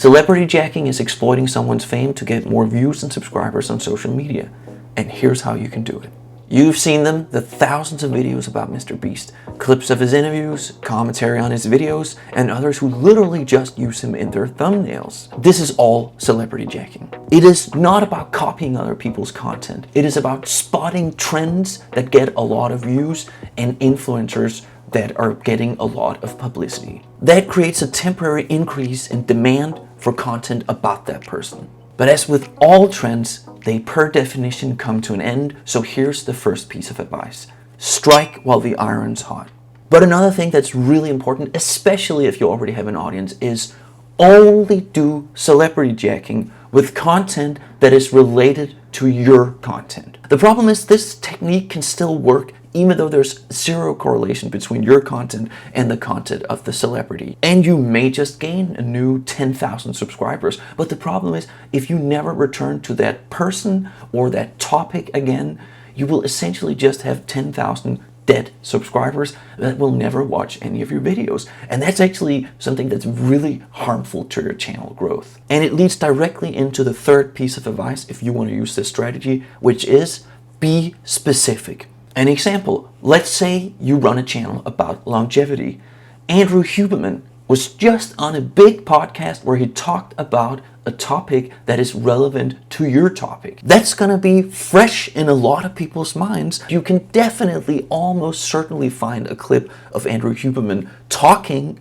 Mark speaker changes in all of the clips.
Speaker 1: Celebrity jacking is exploiting someone's fame to get more views and subscribers on social media. And here's how you can do it. You've seen them, the thousands of videos about Mr. Beast, clips of his interviews, commentary on his videos, and others who literally just use him in their thumbnails. This is all celebrity jacking. It is not about copying other people's content. It is about spotting trends that get a lot of views and influencers that are getting a lot of publicity. That creates a temporary increase in demand for content about that person. But as with all trends, they per definition come to an end, so here's the first piece of advice. Strike while the iron's hot. But another thing that's really important, especially if you already have an audience, is only do celebrity jacking with content that is related to your content. The problem is this technique can still work even though there's zero correlation between your content and the content of the celebrity. And you may just gain a new 10,000 subscribers. But the problem is, if you never return to that person or that topic again, you will essentially just have 10,000 dead subscribers that will never watch any of your videos. And that's actually something that's really harmful to your channel growth. And it leads directly into the third piece of advice if you want to use this strategy, which is be specific. An example, let's say you run a channel about longevity. Andrew Huberman was just on a big podcast where he talked about a topic that is relevant to your topic. That's gonna be fresh in a lot of people's minds. You can definitely, almost certainly find a clip of Andrew Huberman talking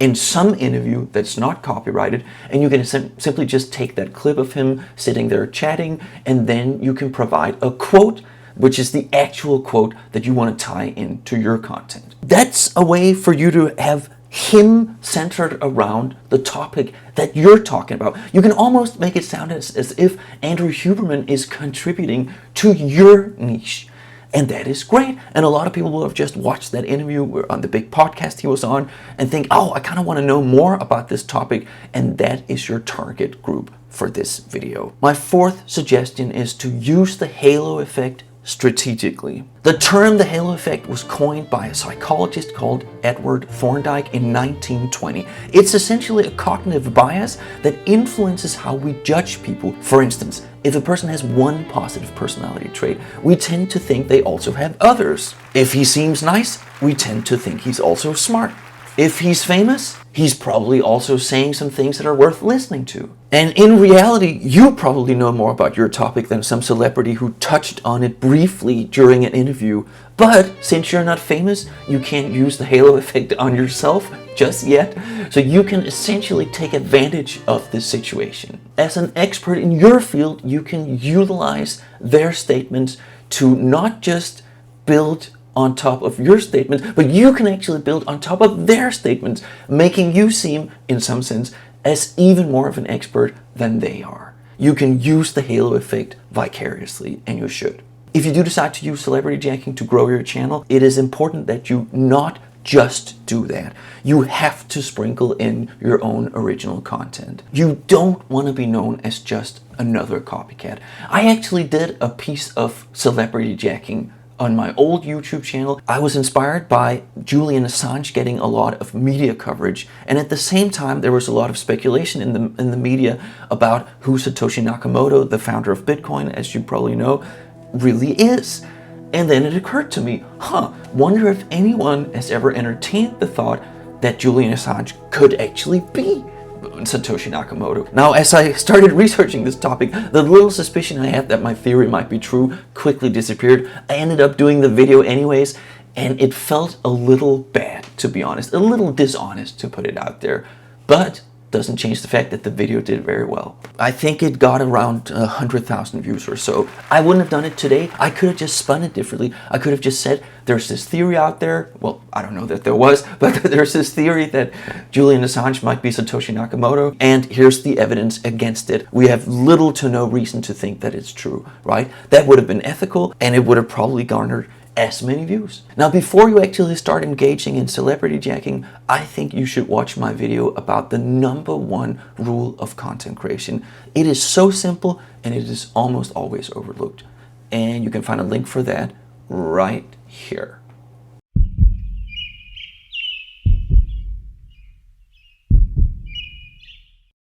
Speaker 1: in some interview that's not copyrighted, and you can simply just take that clip of him sitting there chatting, and then you can provide a quote which is the actual quote that you want to tie into your content. That's a way for you to have him centered around the topic that you're talking about. You can almost make it sound as if Andrew Huberman is contributing to your niche. And that is great. And a lot of people will have just watched that interview on the big podcast he was on and think, oh, I kind of want to know more about this topic. And that is your target group for this video. My fourth suggestion is to use the halo effect strategically. The term the halo effect was coined by a psychologist called Edward Thorndike in 1920. It's essentially a cognitive bias that influences how we judge people. For instance, if a person has one positive personality trait, we tend to think they also have others. If he seems nice, we tend to think he's also smart. If he's famous, he's probably also saying some things that are worth listening to. And in reality, you probably know more about your topic than some celebrity who touched on it briefly during an interview. But since you're not famous, you can't use the halo effect on yourself just yet. So you can essentially take advantage of this situation. As an expert in your field, you can utilize their statements to not just build on top of your statements, but you can actually build on top of their statements, making you seem, in some sense, as even more of an expert than they are. You can use the halo effect vicariously, and you should. If you do decide to use celebrity jacking to grow your channel, it is important that you not just do that. You have to sprinkle in your own original content. You don't want to be known as just another copycat. I actually did a piece of celebrity jacking on my old YouTube channel. I was inspired by Julian Assange getting a lot of media coverage, and at the same time there was a lot of speculation in the media about who Satoshi Nakamoto, the founder of Bitcoin, as you probably know, really is. And then it occurred to me, wonder if anyone has ever entertained the thought that Julian Assange could actually be Satoshi Nakamoto. Now, as I started researching this topic, the little suspicion I had that my theory might be true quickly disappeared. I ended up doing the video anyways, and it felt a little bad, to be honest, a little dishonest to put it out there, but doesn't change the fact that the video did very well. I think it got around 100,000 views or so. I wouldn't have done it today. I could have just spun it differently. I could have just said, there's this theory out there. Well, I don't know that there was, but there's this theory that Julian Assange might be Satoshi Nakamoto, and here's the evidence against it. We have little to no reason to think that it's true, right? That would have been ethical, and it would have probably garnered as many views. Now, before you actually start engaging in celebrity jacking, I think you should watch my video about the #1 rule of content creation. It is so simple, and it is almost always overlooked. And you can find a link for that right here.